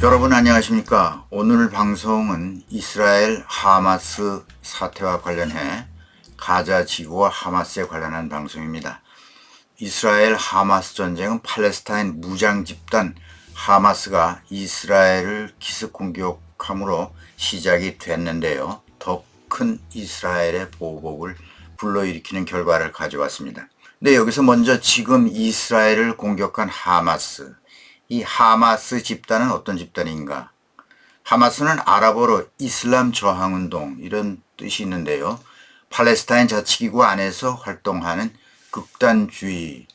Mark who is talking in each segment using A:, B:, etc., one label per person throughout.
A: 여러분 안녕하십니까? 오늘 방송은 이스라엘 하마스 사태와 관련해 가자 지구와 하마스에 관련한 방송입니다. 이스라엘 하마스 전쟁은 팔레스타인 무장 집단 하마스가 이스라엘을 기습 공격함으로 시작이 됐는데요. 더 큰 이스라엘의 보복을 불러일으키는 결과를 가져왔습니다. 근데 여기서 먼저 지금 이스라엘을 공격한 하마스, 이 하마스 집단은 어떤 집단인가? 하마스는 아랍어로 이슬람 저항운동 이런 뜻이 있는데요. 팔레스타인 자치기구 안에서 활동하는 극단주의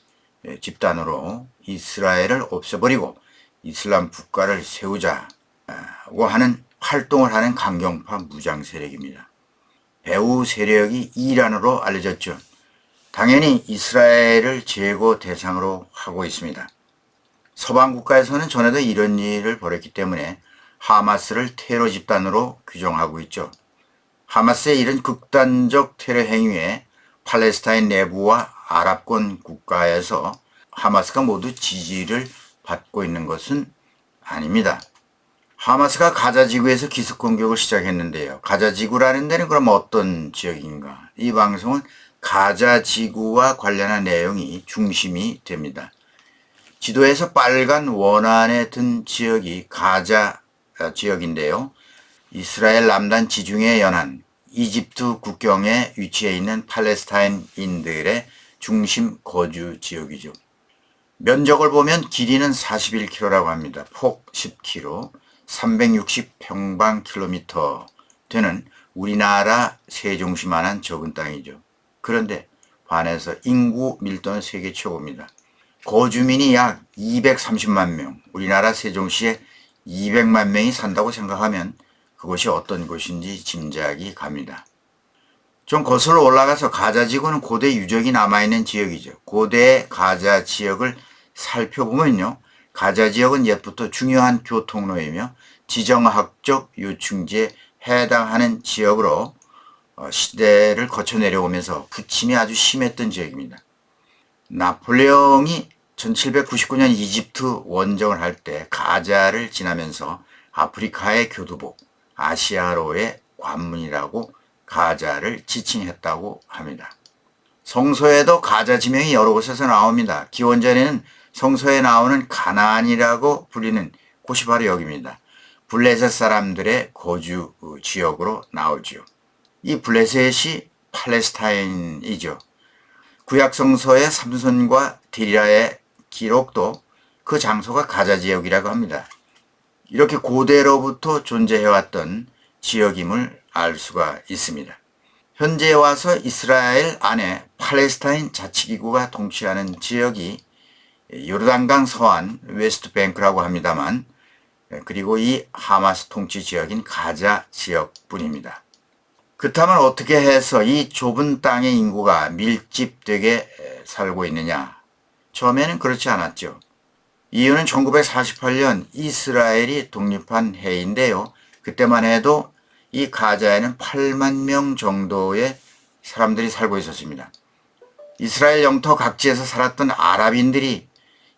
A: 집단으로 이스라엘을 없애버리고 이슬람 국가를 세우자고 하는 활동을 하는 강경파 무장 세력입니다. 배후 세력이 이란으로 알려졌죠. 당연히 이스라엘을 재고 대상으로 하고 있습니다. 서방 국가에서는 전에도 이런 일을 벌였기 때문에 하마스를 테러 집단으로 규정하고 있죠. 하마스의 이런 극단적 테러 행위에 팔레스타인 내부와 아랍권 국가에서 하마스가 모두 지지를 받고 있는 것은 아닙니다. 하마스가 가자 지구에서 기습 공격을 시작했는데요. 가자 지구라는 데는 그럼 어떤 지역인가? 이 방송은 가자 지구와 관련한 내용이 중심이 됩니다. 지도에서 빨간 원안에 든 지역이 가자 지역인데요. 이스라엘 남단 지중해 연안, 이집트 국경에 위치해 있는 팔레스타인인들의 중심 거주 지역이죠. 면적을 보면 길이는 41km라고 합니다. 폭 10km, 360평방킬로미터 되는 우리나라 세종시만한 적은 땅이죠. 그런데 반해서 인구 밀도는 세계 최고입니다. 거주민이 약 230만 명, 우리나라 세종시에 200만 명이 산다고 생각하면 그곳이 어떤 곳인지 짐작이 갑니다. 좀 거슬러 올라가서 가자 지구는 고대 유적이 남아있는 지역이죠. 고대 가자 지역을 살펴보면요. 가자 지역은 옛부터 중요한 교통로이며 지정학적 요충지에 해당하는 지역으로 시대를 거쳐 내려오면서 부침이 아주 심했던 지역입니다. 나폴레옹이 1799년 이집트 원정을 할 때 가자를 지나면서 아프리카의 교두보, 아시아로의 관문이라고 가자를 지칭했다고 합니다. 성서에도 가자 지명이 여러 곳에서 나옵니다. 기원전에는 성서에 나오는 가나안이라고 불리는 곳이 바로 여기입니다. 블레셋 사람들의 거주 지역으로 나오지요. 이 블레셋이 팔레스타인이죠. 구약 성서의 삼손과 디리라의 기록도 그 장소가 가자 지역이라고 합니다. 이렇게 고대로부터 존재해왔던 지역임을 알 수가 있습니다. 현재에 와서 이스라엘 안에 팔레스타인 자치기구가 통치하는 지역이 요르단강 서안 웨스트뱅크라고 합니다만, 그리고 이 하마스 통치 지역인 가자 지역뿐입니다. 그렇다면 어떻게 해서 이 좁은 땅의 인구가 밀집되게 살고 있느냐? 처음에는 그렇지 않았죠. 이유는 1948년 이스라엘이 독립한 해인데요. 그때만 해도 이 가자에는 8만 명 정도의 사람들이 살고 있었습니다. 이스라엘 영토 각지에서 살았던 아랍인들이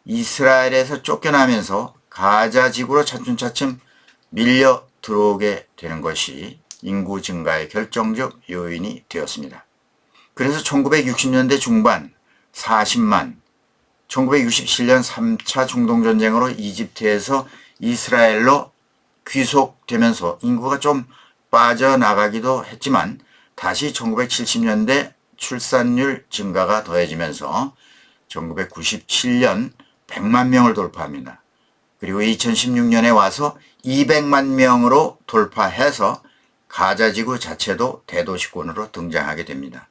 A: 이스라엘에서 쫓겨나면서 가자 지구로 차츰차츰 밀려 들어오게 되는 것이 인구 증가의 결정적 요인이 되었습니다. 그래서 1960년대 중반 40만, 1967년 3차 중동전쟁으로 이집트에서 이스라엘로 귀속되면서 인구가 좀 빠져나가기도 했지만 다시 1970년대 출산율 증가가 더해지면서 1997년 100만 명을 돌파합니다. 그리고 2016년에 와서 200만 명으로 돌파해서 가자지구 자체도 대도시권으로 등장하게 됩니다.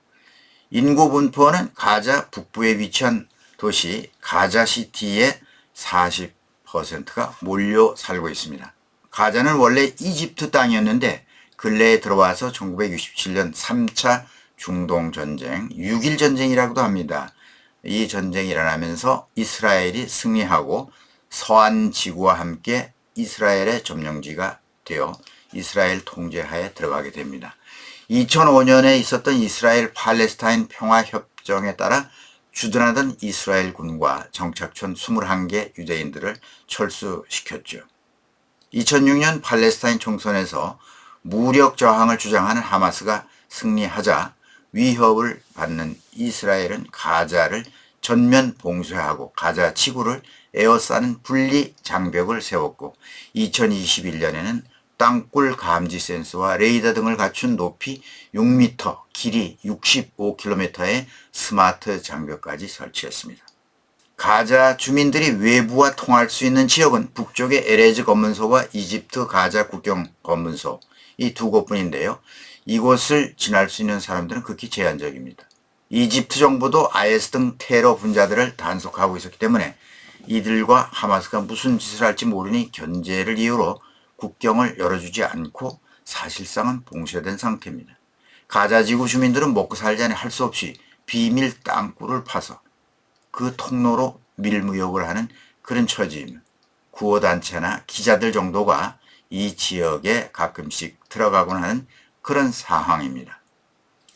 A: 인구 분포는 가자 북부에 위치한 도시 가자시티의 40%가 몰려 살고 있습니다. 가자는 원래 이집트 땅이었는데 근래에 들어와서 1967년 3차 중동전쟁, 6.1 전쟁이라고도 합니다. 이 전쟁이 일어나면서 이스라엘이 승리하고 서한 지구와 함께 이스라엘의 점령지가 되어 이스라엘 통제하에 들어가게 됩니다. 2005년에 있었던 이스라엘 팔레스타인 평화협정에 따라 주둔하던 이스라엘 군과 정착촌 21개 유대인들을 철수시켰죠. 2006년 팔레스타인 총선에서 무력 저항을 주장하는 하마스가 승리하자 위협을 받는 이스라엘은 가자를 전면 봉쇄하고 가자 지구를 에워싸는 분리 장벽을 세웠고 2021년에는 땅굴 감지 센서와 레이더 등을 갖춘 높이 6m, 길이 65km의 스마트 장벽까지 설치했습니다. 가자 주민들이 외부와 통할 수 있는 지역은 북쪽의 에레즈 검문소와 이집트 가자 국경 검문소 이 두 곳뿐인데요. 이곳을 지날 수 있는 사람들은 극히 제한적입니다. 이집트 정부도 IS 등 테러 분자들을 단속하고 있었기 때문에 이들과 하마스가 무슨 짓을 할지 모르니 견제를 이유로 국경을 열어주지 않고 사실상은 봉쇄된 상태입니다. 가자지구 주민들은 먹고 살자니 할 수 없이 비밀 땅굴을 파서 그 통로로 밀무역을 하는 그런 처지입니다. 구호단체나 기자들 정도가 이 지역에 가끔씩 들어가곤 하는 그런 상황입니다.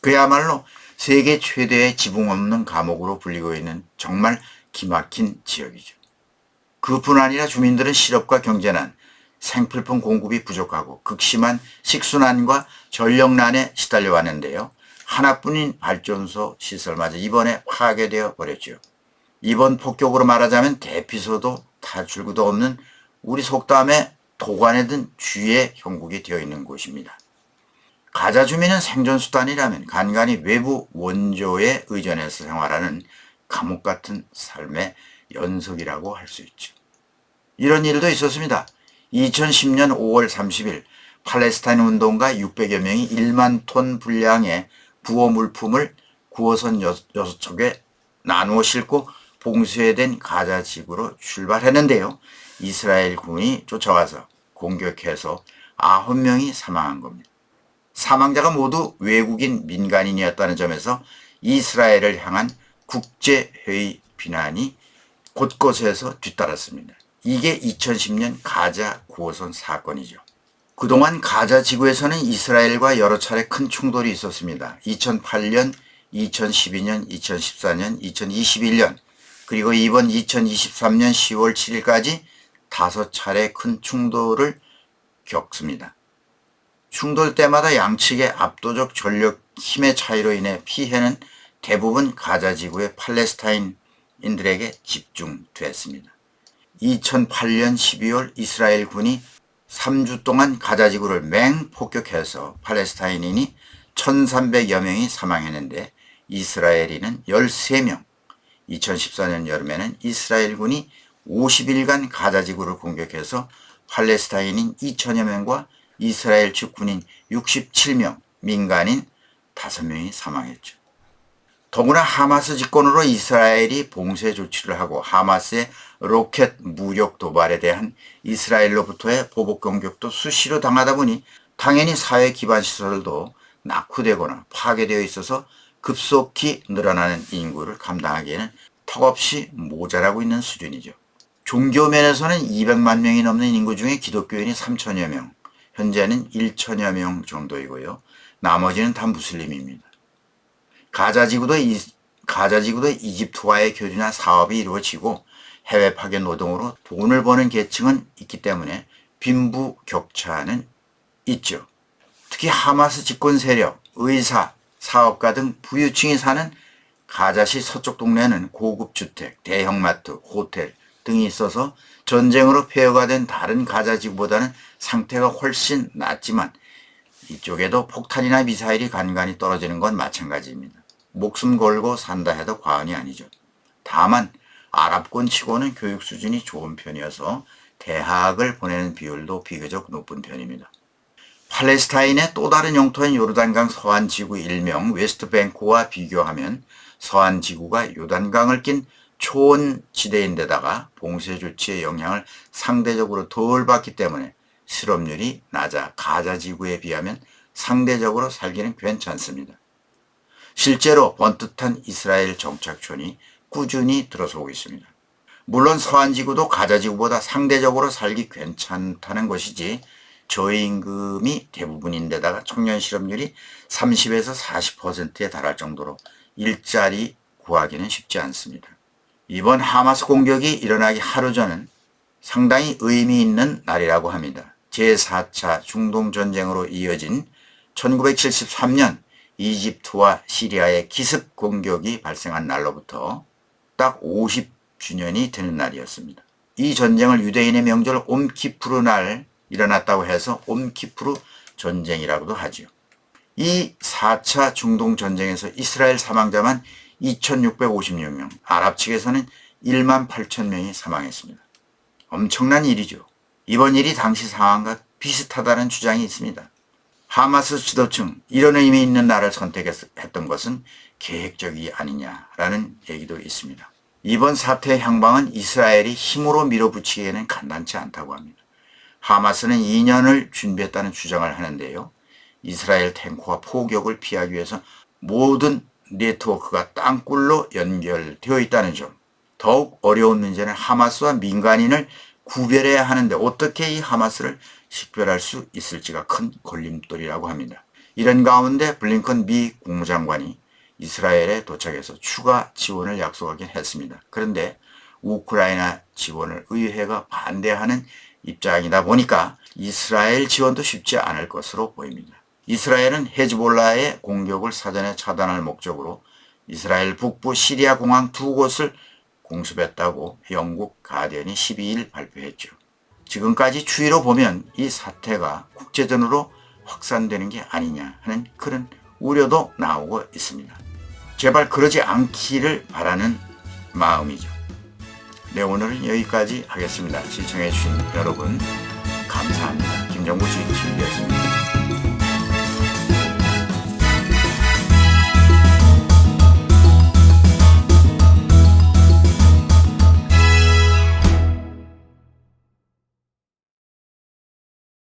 A: 그야말로 세계 최대의 지붕 없는 감옥으로 불리고 있는 정말 기막힌 지역이죠. 그뿐 아니라 주민들은 실업과 경제난, 생필품 공급이 부족하고 극심한 식수난과 전력난에 시달려 왔는데요. 하나뿐인 발전소 시설마저 이번에 파괴되어 버렸죠. 이번 폭격으로 말하자면 대피소도 탈출구도 없는 우리 속담에 도관에 든 쥐의 형국이 되어 있는 곳입니다. 가자 주민은 생존수단이라면 간간히 외부 원조에 의존해서 생활하는 감옥 같은 삶의 연속이라고 할 수 있죠. 이런 일도 있었습니다. 2010년 5월 30일 팔레스타인 운동가 600여 명이 1만 톤 분량의 부호 물품을 구호선 6척에 나누어 싣고 봉쇄된 가자 지구로 출발했는데요. 이스라엘 군이 쫓아와서 공격해서 9명이 사망한 겁니다. 사망자가 모두 외국인 민간인이었다는 점에서 이스라엘을 향한 국제회의 비난이 곳곳에서 뒤따랐습니다. 이게 2010년 가자 구호선 사건이죠. 그동안 가자 지구에서는 이스라엘과 여러 차례 큰 충돌이 있었습니다. 2008년, 2012년, 2014년, 2021년 그리고 이번 2023년 10월 7일까지 5차례 큰 충돌을 겪습니다. 충돌 때마다 양측의 압도적 전력 힘의 차이로 인해 피해는 대부분 가자 지구의 팔레스타인인들에게 집중됐습니다. 2008년 12월 이스라엘 군이 3주 동안 가자 지구를 맹폭격해서 팔레스타인인이 1,300여 명이 사망했는데 이스라엘인은 13명, 2014년 여름에는 이스라엘 군이 50일간 가자 지구를 공격해서 팔레스타인인 2천여 명과 이스라엘 측 군인 67명, 민간인 5명이 사망했죠. 더구나 하마스 집권으로 이스라엘이 봉쇄 조치를 하고 하마스의 로켓 무력 도발에 대한 이스라엘로부터의 보복 공격도 수시로 당하다 보니 당연히 사회 기반 시설도 낙후되거나 파괴되어 있어서 급속히 늘어나는 인구를 감당하기에는 턱없이 모자라고 있는 수준이죠. 종교 면에서는 200만 명이 넘는 인구 중에 기독교인이 3천여 명, 현재는 1천여 명 정도이고요. 나머지는 다 무슬림입니다. 가자 지구도 이집트와의 교류나 사업이 이루어지고 해외 파견 노동으로 돈을 버는 계층은 있기 때문에 빈부격차는 있죠. 특히 하마스 집권 세력, 의사, 사업가 등 부유층이 사는 가자시 서쪽 동네는 고급 주택, 대형마트, 호텔 등이 있어서 전쟁으로 폐허가 된 다른 가자 지구보다는 상태가 훨씬 낫지만 이쪽에도 폭탄이나 미사일이 간간히 떨어지는 건 마찬가지입니다. 목숨 걸고 산다 해도 과언이 아니죠. 다만 아랍권 치고는 교육 수준이 좋은 편이어서 대학을 보내는 비율도 비교적 높은 편입니다. 팔레스타인의 또 다른 영토인 요르단강 서안지구 일명 웨스트뱅크와 비교하면 서안지구가 요단강을 낀 초원지대인데다가 봉쇄 조치의 영향을 상대적으로 덜 받기 때문에 실업률이 낮아 가자 지구에 비하면 상대적으로 살기는 괜찮습니다. 실제로 번듯한 이스라엘 정착촌이 꾸준히 들어서고 있습니다. 물론 서안지구도 가자지구보다 상대적으로 살기 괜찮다는 것이지 저임금이 대부분인데다가 청년 실업률이 30에서 40%에 달할 정도로 일자리 구하기는 쉽지 않습니다. 이번 하마스 공격이 일어나기 하루 전은 상당히 의미 있는 날이라고 합니다. 제4차 중동전쟁으로 이어진 1973년 이집트와 시리아의 기습 공격이 발생한 날로부터 딱 50주년이 되는 날이었습니다. 이 전쟁을 유대인의 명절 옴키푸르 날 일어났다고 해서 옴키푸르 전쟁이라고도 하지요. 이 4차 중동전쟁에서 이스라엘 사망자만 2656명, 아랍 측에서는 1만 8천 명이 사망했습니다. 엄청난 일이죠. 이번 일이 당시 상황과 비슷하다는 주장이 있습니다. 하마스 지도층, 이런 의미 있는 날을 선택했던 것은 계획적이 아니냐라는 얘기도 있습니다. 이번 사태의 향방은 이스라엘이 힘으로 밀어붙이기에는 간단치 않다고 합니다. 하마스는 2년을 준비했다는 주장을 하는데요. 이스라엘 탱크와 포격을 피하기 위해서 모든 네트워크가 땅굴로 연결되어 있다는 점. 더욱 어려운 문제는 하마스와 민간인을 구별해야 하는데 어떻게 이 하마스를 식별할 수 있을지가 큰 걸림돌이라고 합니다. 이런 가운데 블링컨 미 국무장관이 이스라엘에 도착해서 추가 지원을 약속하긴 했습니다. 그런데 우크라이나 지원을 의회가 반대하는 입장이다 보니까 이스라엘 지원도 쉽지 않을 것으로 보입니다. 이스라엘은 헤즈볼라의 공격을 사전에 차단할 목적으로 이스라엘 북부 시리아 공항 2곳을 공습했다고 영국 가디언이 12일 발표했죠. 지금까지 추이로 보면 이 사태가 국제전으로 확산되는 게 아니냐 하는 그런 우려도 나오고 있습니다. 제발 그러지 않기를 바라는 마음이죠. 네, 오늘은 여기까지 하겠습니다. 시청해 주신 여러분 감사합니다. 김정구 주인TV였습니다.